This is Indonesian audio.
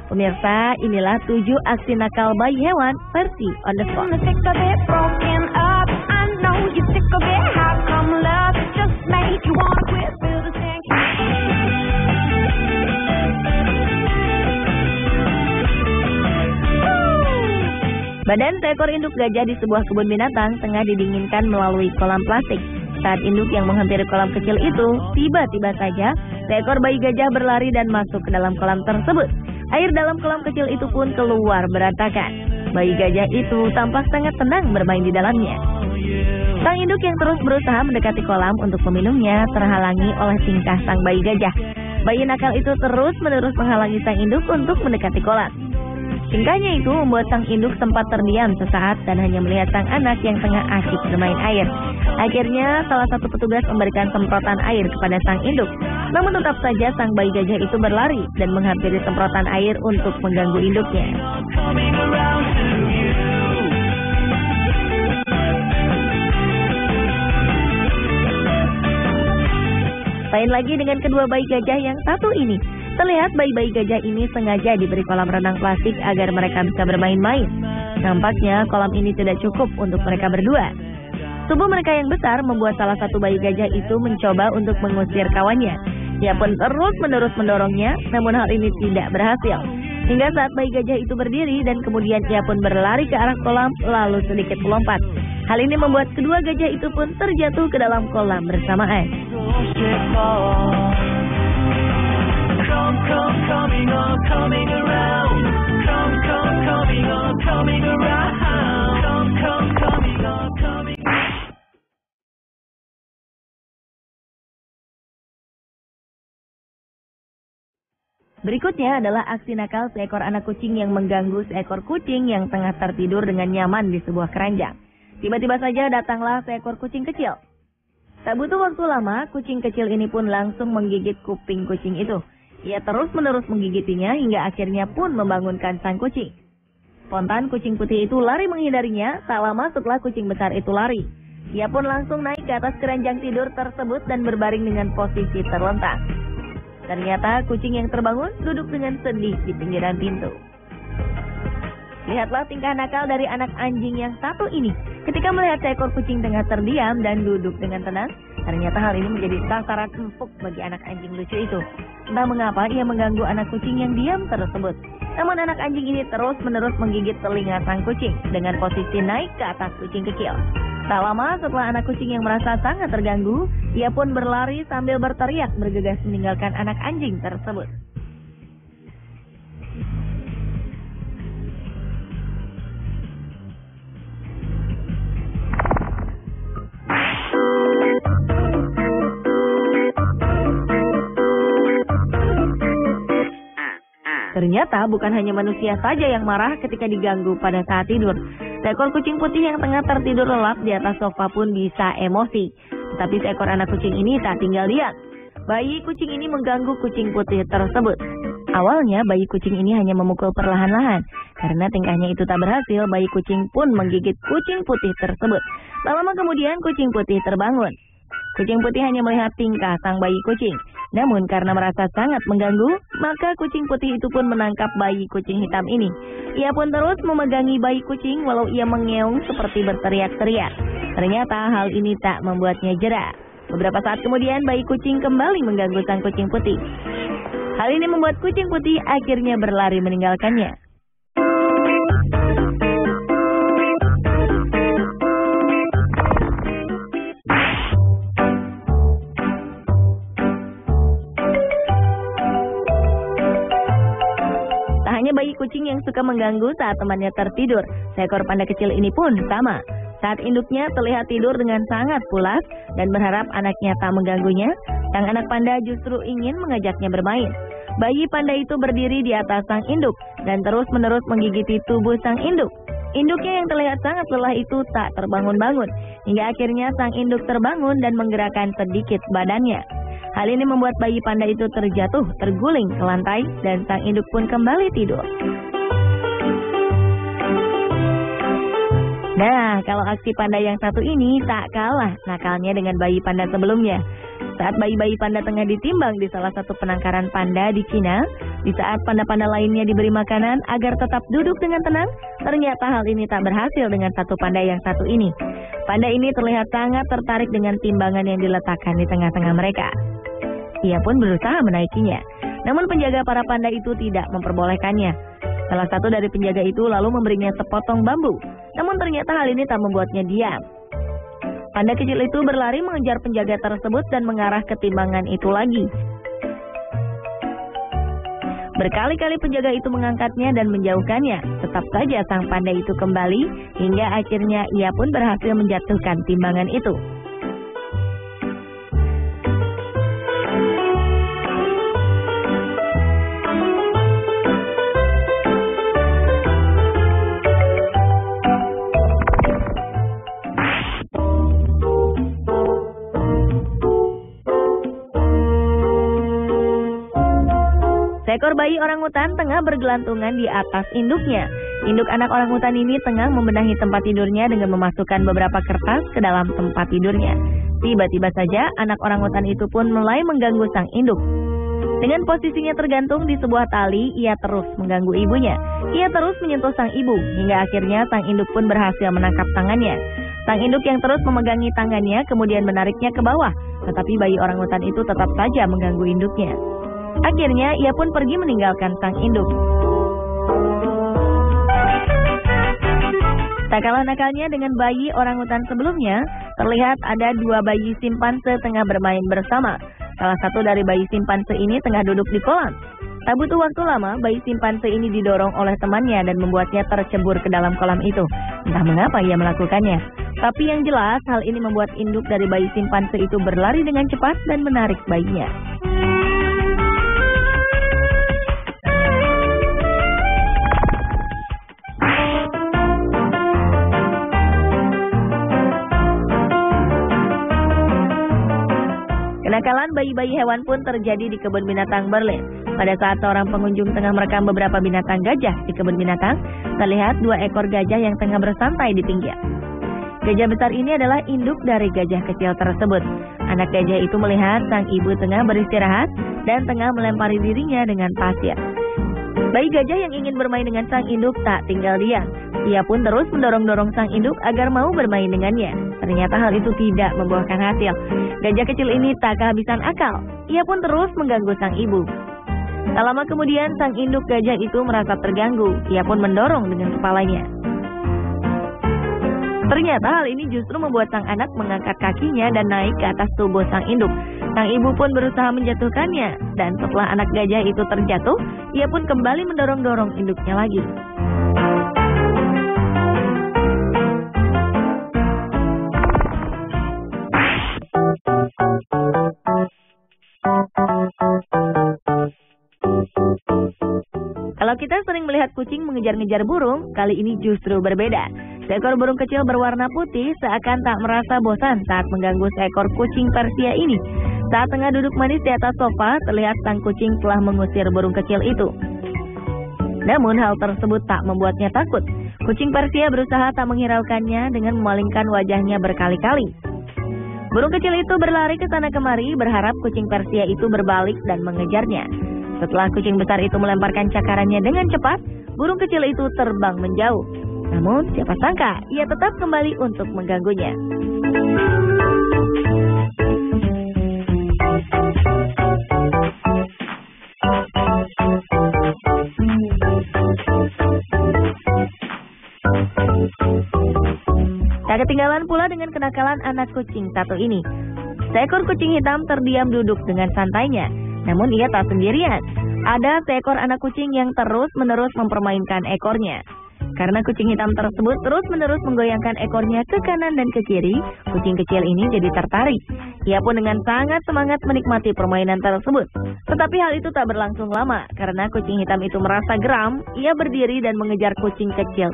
Pemirsa, inilah 7 aksi nakal bayi hewan versi on the spot. Badan seekor induk gajah di sebuah kebun binatang tengah didinginkan melalui kolam plastik. Saat induk yang menghampiri kolam kecil itu, tiba-tiba saja seekor bayi gajah berlari dan masuk ke dalam kolam tersebut. Air dalam kolam kecil itu pun keluar berantakan. Bayi gajah itu tampak sangat tenang bermain di dalamnya. Sang induk yang terus berusaha mendekati kolam untuk meminumnya terhalangi oleh tingkah sang bayi gajah. Bayi nakal itu terus-menerus menghalangi sang induk untuk mendekati kolam. Tingkahnya itu membuat sang induk sempat terdiam sesaat dan hanya melihat sang anak yang tengah asyik bermain air. Akhirnya salah satu petugas memberikan semprotan air kepada sang induk. Namun tetap saja sang bayi gajah itu berlari dan menghampiri semprotan air untuk mengganggu induknya. Lain lagi dengan kedua bayi gajah yang satu ini. Terlihat bayi-bayi gajah ini sengaja diberi kolam renang plastik agar mereka bisa bermain-main. Nampaknya kolam ini tidak cukup untuk mereka berdua. Tubuh mereka yang besar membuat salah satu bayi gajah itu mencoba untuk mengusir kawannya. Ia pun terus-menerus mendorongnya, namun hal ini tidak berhasil. Hingga saat bayi gajah itu berdiri dan kemudian ia pun berlari ke arah kolam lalu sedikit melompat. Hal ini membuat kedua gajah itu pun terjatuh ke dalam kolam bersamaan. Berikutnya adalah aksi nakal seekor anak kucing yang mengganggu seekor kucing yang tengah tertidur dengan nyaman di sebuah keranjang. Tiba-tiba saja datanglah seekor kucing kecil. Tak butuh waktu lama, kucing kecil ini pun langsung menggigit kuping kucing itu. Ia terus-menerus menggigitinya hingga akhirnya pun membangunkan sang kucing. Spontan kucing putih itu lari menghindarinya, tak lama setelah kucing besar itu lari. Ia pun langsung naik ke atas keranjang tidur tersebut dan berbaring dengan posisi terlentang. Ternyata kucing yang terbangun duduk dengan sedih di pinggiran pintu. Lihatlah tingkah nakal dari anak anjing yang satu ini. Ketika melihat seekor kucing tengah terdiam dan duduk dengan tenang, ternyata hal ini menjadi sasaran empuk bagi anak anjing lucu itu. Entah mengapa ia mengganggu anak kucing yang diam tersebut. Namun anak anjing ini terus-menerus menggigit telinga sang kucing dengan posisi naik ke atas kucing kecil. Tak lama setelah anak kucing yang merasa sangat terganggu, ia pun berlari sambil berteriak bergegas meninggalkan anak anjing tersebut. Ternyata bukan hanya manusia saja yang marah ketika diganggu pada saat tidur. Seekor kucing putih yang tengah tertidur lelap di atas sofa pun bisa emosi. Tetapi seekor anak kucing ini tak tinggal diam. Bayi kucing ini mengganggu kucing putih tersebut. Awalnya bayi kucing ini hanya memukul perlahan-lahan. Karena tingkahnya itu tak berhasil, bayi kucing pun menggigit kucing putih tersebut. Tak lama kemudian kucing putih terbangun. Kucing putih hanya melihat tingkah sang bayi kucing. Namun karena merasa sangat mengganggu, maka kucing putih itu pun menangkap bayi kucing hitam ini. Ia pun terus memegangi bayi kucing walau ia mengeong seperti berteriak-teriak. Ternyata hal ini tak membuatnya jera. Beberapa saat kemudian bayi kucing kembali mengganggu sang kucing putih. Hal ini membuat kucing putih akhirnya berlari meninggalkannya. Bayi kucing yang suka mengganggu saat temannya tertidur. Seekor panda kecil ini pun sama. Saat induknya terlihat tidur dengan sangat pulas dan berharap anaknya tak mengganggunya, sang anak panda justru ingin mengajaknya bermain. Bayi panda itu berdiri di atas sang induk dan terus-menerus menggigiti tubuh sang induk. Induknya yang terlihat sangat lelah itu tak terbangun-bangun, hingga akhirnya sang induk terbangun dan menggerakkan sedikit badannya. Hal ini membuat bayi panda itu terjatuh, terguling ke lantai, dan sang induk pun kembali tidur. Nah, kalau aksi panda yang satu ini tak kalah nakalnya dengan bayi panda sebelumnya. Saat bayi-bayi panda tengah ditimbang di salah satu penangkaran panda di Cina, Di saat panda-panda lainnya diberi makanan agar tetap duduk dengan tenang, ternyata hal ini tak berhasil dengan satu panda yang satu ini. Panda ini terlihat sangat tertarik dengan timbangan yang diletakkan di tengah-tengah mereka. Ia pun berusaha menaikinya, namun penjaga para panda itu tidak memperbolehkannya. Salah satu dari penjaga itu lalu memberinya sepotong bambu, namun ternyata hal ini tak membuatnya diam. Panda kecil itu berlari mengejar penjaga tersebut dan mengarah ke timbangan itu lagi. Berkali-kali penjaga itu mengangkatnya dan menjauhkannya. Tetap saja sang panda itu kembali, hingga akhirnya ia pun berhasil menjatuhkan timbangan itu. Seekor bayi orangutan tengah bergelantungan di atas induknya. Induk anak orangutan ini tengah membenahi tempat tidurnya dengan memasukkan beberapa kertas ke dalam tempat tidurnya. Tiba-tiba saja anak orangutan itu pun mulai mengganggu sang induk. Dengan posisinya tergantung di sebuah tali, ia terus mengganggu ibunya. Ia terus menyentuh sang ibu, hingga akhirnya sang induk pun berhasil menangkap tangannya. Sang induk yang terus memegangi tangannya kemudian menariknya ke bawah, tetapi bayi orangutan itu tetap saja mengganggu induknya. Akhirnya ia pun pergi meninggalkan sang induk. Tak kalah nakalnya dengan bayi orangutan sebelumnya, terlihat ada dua bayi simpanse tengah bermain bersama. Salah satu dari bayi simpanse ini tengah duduk di kolam. Tak butuh waktu lama, bayi simpanse ini didorong oleh temannya dan membuatnya tercebur ke dalam kolam itu. Entah mengapa ia melakukannya. Tapi yang jelas, hal ini membuat induk dari bayi simpanse itu berlari dengan cepat dan menarik bayinya. Kenakalan bayi-bayi hewan pun terjadi di kebun binatang Berlin. Pada saat seorang pengunjung tengah merekam beberapa binatang gajah di kebun binatang, terlihat dua ekor gajah yang tengah bersantai di pinggir. Gajah besar ini adalah induk dari gajah kecil tersebut. Anak gajah itu melihat sang ibu tengah beristirahat dan tengah melempari dirinya dengan pasir. Bayi gajah yang ingin bermain dengan sang induk tak tinggal diam. Ia pun terus mendorong-dorong sang induk agar mau bermain dengannya. Ternyata hal itu tidak membuahkan hasil. Gajah kecil ini tak kehabisan akal. Ia pun terus mengganggu sang ibu. Tak lama kemudian sang induk gajah itu merasa terganggu. Ia pun mendorong dengan kepalanya. Ternyata hal ini justru membuat sang anak mengangkat kakinya dan naik ke atas tubuh sang induk. Sang ibu pun berusaha menjatuhkannya. Dan setelah anak gajah itu terjatuh, ia pun kembali mendorong-dorong induknya lagi. Kalau kita sering melihat kucing mengejar-ngejar burung, kali ini justru berbeda. Seekor burung kecil berwarna putih seakan tak merasa bosan saat mengganggu seekor kucing Persia ini. Saat tengah duduk manis di atas sofa, terlihat sang kucing telah mengusir burung kecil itu. Namun hal tersebut tak membuatnya takut. Kucing Persia berusaha tak menghiraukannya dengan memalingkan wajahnya berkali-kali. Burung kecil itu berlari ke sana kemari berharap kucing Persia itu berbalik dan mengejarnya. Setelah kucing besar itu melemparkan cakarannya dengan cepat, burung kecil itu terbang menjauh. Namun siapa sangka ia tetap kembali untuk mengganggunya. Tak ketinggalan pula dengan kenakalan anak kucing satu ini. Seekor kucing hitam terdiam duduk dengan santainya. Namun ia tak sendirian. Ada seekor anak kucing yang terus-menerus mempermainkan ekornya. Karena kucing hitam tersebut terus-menerus menggoyangkan ekornya ke kanan dan ke kiri, kucing kecil ini jadi tertarik. Ia pun dengan sangat semangat menikmati permainan tersebut. Tetapi hal itu tak berlangsung lama, karena kucing hitam itu merasa geram, ia berdiri dan mengejar kucing kecil